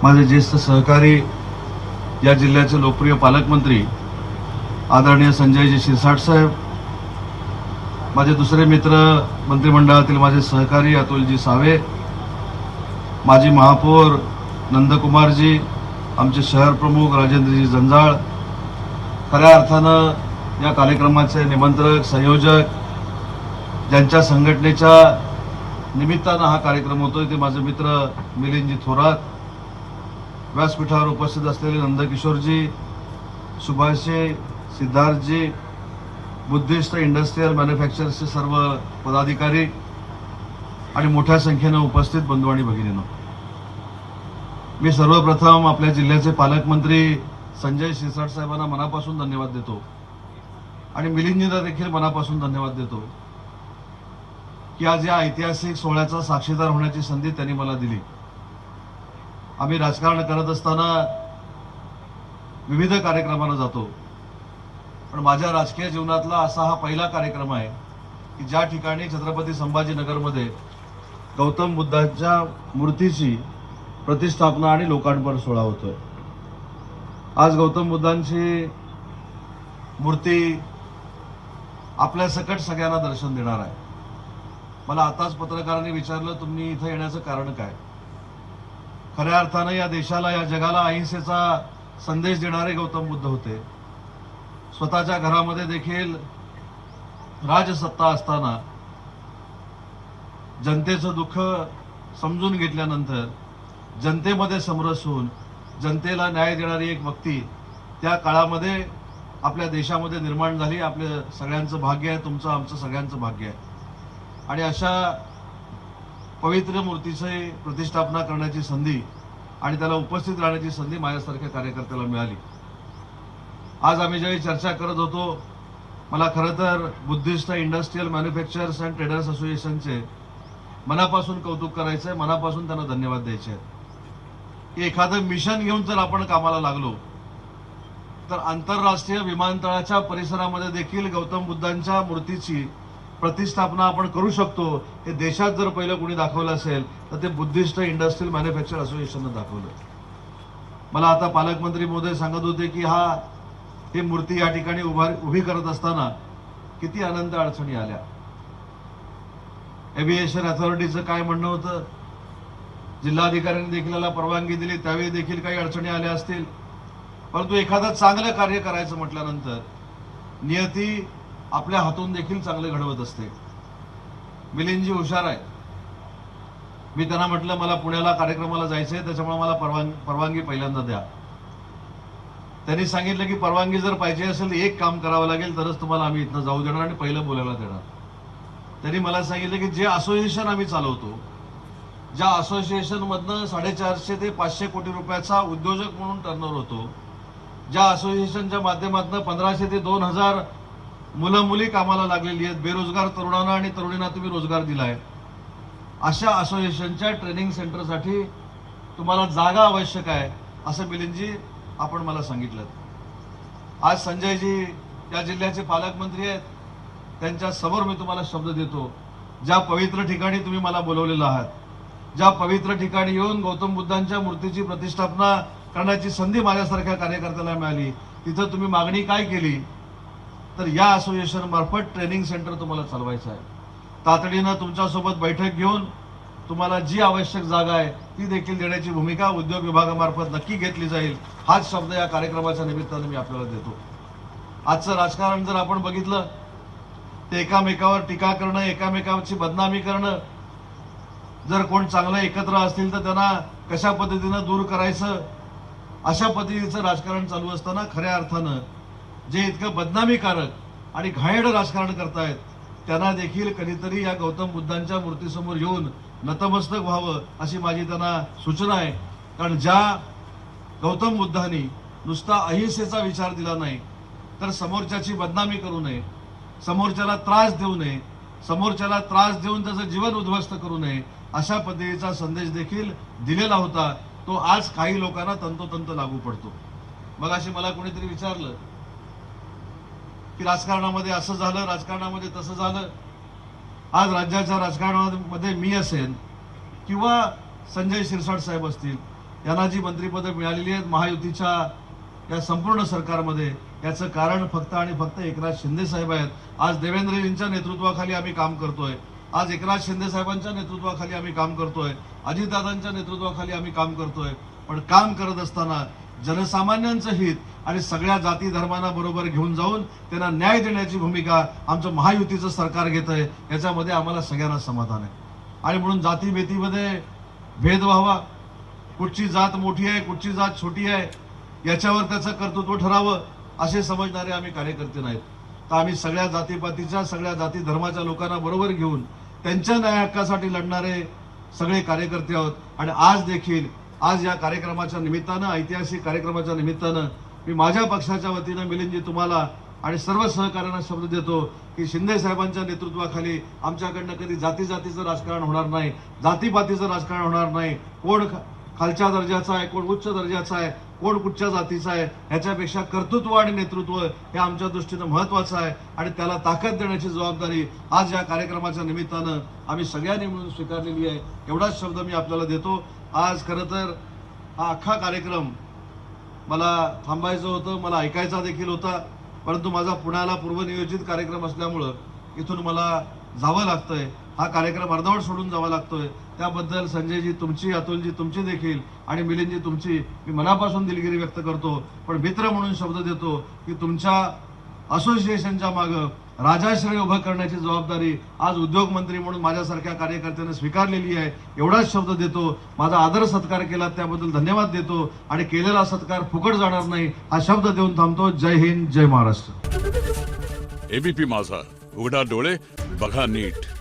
माझे ज्येष्ठ सहकारी या जिल्ह्याचे लोकप्रिय पालकमंत्री आदरणीय संजयजी शिरसाट साहेब, माझे दुसरे मित्र मंत्रिमंडळातील माझे सहकारी अतुलजी सावे, माजी महापौर नंदकुमारजी, आमचे शहर प्रमुख राजेंद्रजी जंजाळ, खऱ्या अर्थानं या कार्यक्रमाचे निमंत्रक संयोजक, ज्यांच्या संघटनेच्या निमित्तानं हा कार्यक्रम होतोय ते माझे मित्र मिलिंदजी थोरात, व्यासपीठावर उपस्थित असलेले नंदकिशोरजी, सुभाषजी, सिद्धार्थजी, बुद्धिस्ट इंडस्ट्रियल मॅन्युफॅक्चरर्सचे सर्व पदाधिकारी आणि मोठ्या संख्येनं उपस्थित बंधू आणि भगिनींनो, मी सर्वप्रथम आपल्या जिल्ह्याचे पालकमंत्री संजय शिरसाट साहेबांना मनापासून धन्यवाद देतो आणि मिलिंदजींना देखील मनापासून धन्यवाद देतो की आज या ऐतिहासिक सोहळ्याचा साक्षीदार होण्याची संधी त्यांनी मला दिली. आम्ही राजकारण करत असताना विविध कार्यक्रमांना जातो, पण माझ्या राजकीय जीवनातला असा हा पहिला कार्यक्रम आहे की ज्या ठिकाणी छत्रपती संभाजीनगरमध्ये गौतम बुद्धांच्या मूर्तीची प्रतिष्ठापना आणि लोकार्पण सोहळा होतोय. आज गौतम बुद्धांची मूर्ती आपल्या सकट सगळ्यांना दर्शन देणार आहे. मला आताच पत्रकारांनी विचारलं, तुम्ही इथं येण्याचं कारण काय? खऱ्या अर्थानं या देशाला, या जगाला अहिंसेचा संदेश देणारे गौतम बुद्ध होते. स्वतःच्या घरामध्ये देखील राजसत्ता असताना जनतेचं दुःख समजून घेतल्यानंतर जनतेमध्ये समरस होऊन जनतेला न्याय देणारी एक व्यक्ती त्या काळामध्ये आपल्या देशामध्ये निर्माण झाली. आपल्या सगळ्यांचं भाग्य आहे, तुमचं आमचं सगळ्यांचं भाग्य आहे. आणि अशा पवित्र मूर्तीची प्रतिष्ठापना करण्याची संधी आणि त्याला उपस्थित राहण्याची संधी माझ्यासारख्या कार्यकर्त्याला मिळाली. आज आम्ही ज्यावेळी चर्चा करत होतो, मला खरं तर Buddhist industrial manufacturers and traders असोसिएशनचे मनापासून कौतुक करायचं आहे, मनापासून त्यांना धन्यवाद द्यायचे आहेत की एखादं मिशन घेऊन जर आपण कामाला लागलो तर आंतरराष्ट्रीय विमानतळाच्या परिसरामध्ये देखील गौतम बुद्धांच्या मूर्तीची प्रतिष्ठापना आपण करू शकतो. हे देशात जर पहिलं कोणी दाखवलं असेल तर ते बुद्धिस्ट इंडस्ट्रियल मॅन्युफॅक्चर असोसिएशननं दाखवलं. मला आता पालकमंत्री महोदय सांगत होते की ही मूर्ती या ठिकाणी उभी करत असताना किती अनंत अडचणी आल्या. एव्हिएशन अथॉरिटीचं काय म्हणणं होतं, जिल्हाधिकाऱ्यांनी देखील याला परवानगी दिली, त्यावेळी देखील काही अडचणी आल्या असतील. परंतु एखादं चांगलं कार्य करायचं म्हटल्यानंतर नियती आपल्या हातून देखील चांगले घडवत असते. मिलिंदजी हुशार आहे. मी त्यांना म्हटलं, मला पुण्याला कार्यक्रमाला जायचंय, त्याच्यामुळे मला परवानगी पहिल्यांदा द्या. त्यांनी सांगितलं की परवानगी जर पाहिजे असेल तर एक काम करावं लागेल, तरच तुम्हाला आम्ही इथनं जाऊ देणार आणि पहिलं बोलायला देणार. त्यांनी मला सांगितलं की जे असोसिएशन आम्ही चालवतो, ज्या असोसिएशन मधनं 450 ते 500 कोटी रुपयाचा उद्योजक म्हणून टर्नओव्हर होतो, ज्या असोसिएशनच्या माध्यमातून 1500 ते 2000 मुलं मुली कामाला लागलेली आहेत, बेरोजगार तरुणांना आणि तरुणींना तुम्ही रोजगार दिलाय, अशा असोसिएशनच्या ट्रेनिंग सेंटरसाठी तुम्हाला जागा आवश्यक आहे असं मिलिंदजी आपण मला सांगितलं. आज संजयजी या जिल्ह्याचे पालकमंत्री आहेत, त्यांच्या समोर मी तुम्हाला शब्द देतो, ज्या पवित्र ठिकाणी तुम्ही मला बोलवलेलं आहात, ज्या पवित्र ठिकाणी येऊन गौतम बुद्धांच्या मूर्तीची प्रतिष्ठापना करण्याची संधी माझ्यासारख्या कार्यकर्त्याला मिळाली, तिथं तुम्ही मागणी काय केली तर या असोसिएशन मार्फत ट्रेनिंग सेंटर तुम्हाला चालवायचं आहे. तातडीनं तुमच्यासोबत बैठक घेऊन तुम्हाला जी आवश्यक जागा आहे ती देखील देण्याची भूमिका उद्योग विभागामार्फत नक्की घेतली जाईल. हाच शब्द या कार्यक्रमाच्या निमित्तानं मी आपल्याला देतो. आजचं राजकारण जर आपण बघितलं तर एकामेकावर टीका करणं, एकामेकाची बदनामी करणं, जर कोण चांगलं एकत्र असतील तर त्यांना कशा पद्धतीनं दूर करायचं, अशा पद्धतीचं राजकारण चालू असताना खऱ्या अर्थानं जे इतकं बदनामीकारक आणि घाणेरडं राजकारण करतायत त्यांना देखील कधीतरी या गौतम बुद्धांच्या मूर्तीसमोर येऊन नतमस्तक व्हावं अशी माझी त्यांना सूचना आहे. कारण ज्या गौतम बुद्धांनी नुसता अहिंसेचा विचार दिला नाही तर समोरच्याची बदनामी करू नये, समोरच्याला त्रास देऊ नये, समोरच्याला त्रास देऊन त्याचं जीवन उद्ध्वस्त करू नये, अशा पद्धतीचा संदेश देखील दिलेला होता. तो आज काही लोकांना तंतोतंत लागू पडतो. मग अशी मला कोणीतरी विचारलं की राजकारणामध्ये असं झालं, राजकारणामध्ये तसं झालं. आज राज्याच्या राजकारणामध्ये मी असेल किंवा संजय शिरसाट साहेब असतील यांना जी मंत्रिपदं मिळालेली आहेत महायुतीच्या या संपूर्ण सरकारमध्ये, याचं कारण फक्त आणि फक्त एकनाथ शिंदे साहेब आहेत. आज देवेंद्रजींच्या नेतृत्वाखाली आम्ही काम करतोय. आज एकनाथ शिंदे साहेबांच्या नेतृत्वाखाली आम्ही काम करतोय. अजितदादांच्या नेतृत्वाखाली आम्ही काम करतोय. पण काम करत असताना जनसामान्यांचं हित आणि सगळ्या जाती धर्मांना बरोबर घेऊन जाऊन त्यांना न्याय देण्याची भूमिका आमचं महायुतीचं सरकार घेतंय. याच्यामध्ये आम्हाला सगळ्यांना समाधान आहे. आणि म्हणून जातीभेतीमध्ये भेद व्हावा, कुठची जात मोठी आहे कुठची जात छोटी आहे याच्यावर त्याचं कर्तृत्व ठरावं असे समजणारे आम्ही कार्यकर्ते नाहीत. तर आम्ही सगळ्या जातीपातीच्या सगळ्या जाती धर्माच्या लोकांना बरोबर घेऊन त्यांच्या न्याय हक्कासाठी लढणारे सगळे कार्यकर्ते आहोत. आणि आज देखील आज या कार्यक्रमाच्या निमित्तानं, ऐतिहासिक कार्यक्रमाच्या निमित्तानं मी माझ्या पक्षाच्या वतीनं मिलिंदजी तुम्हाला आणि सर्व सहकाऱ्यांना शब्द देतो की शिंदे साहेबांच्या नेतृत्वाखाली आमच्याकडनं कधी जातीचं राजकारण होणार नाही, जातीपातीचं राजकारण होणार नाही. कोण खालच्या दर्जाचा आहे, कोण उच्च दर्जाचा आहे, कोण कुठच्या जातीचा आहे, ह्याच्यापेक्षा कर्तृत्व आणि नेतृत्व हे आमच्या दृष्टीनं महत्वाचं आहे. आणि त्याला ताकद देण्याची जबाबदारी आज या कार्यक्रमाच्या निमित्तानं आम्ही सगळ्यांनी मिळून स्वीकारलेली आहे. एवढाच शब्द मी आपल्याला देतो. आज खरं तर हा अख्खा कार्यक्रम मला थांबायचं होतं, मला ऐकायचा देखील होता, परंतु माझा पुण्याला पूर्वनियोजित कार्यक्रम असल्यामुळं इथून मला जावं लागतंय. हा कार्यक्रम अर्धवट सोडून जावा लागतोय. त्याबद्दल संजयजी तुमची, अतुलजी तुमची देखील आणि मिलिंदजी तुमची मी मनापासून दिलगिरी व्यक्त करतो. पण मित्र म्हणून शब्द देतो की तुमच्या असोसिएशनच्या मागं राजाश्रय उभं करण्याची जबाबदारी आज उद्योगमंत्री म्हणून माझ्यासारख्या कार्यकर्त्याने स्वीकारलेली आहे. एवढाच शब्द देतो. माझा आदर सत्कार केला त्याबद्दल धन्यवाद देतो आणि केलेला सत्कार फुकट जाणार नाही हा शब्द देऊन थांबतो. जय हिंद, जय महाराष्ट्र. एबीपी माझा, उघडा डोळे बघा नीट.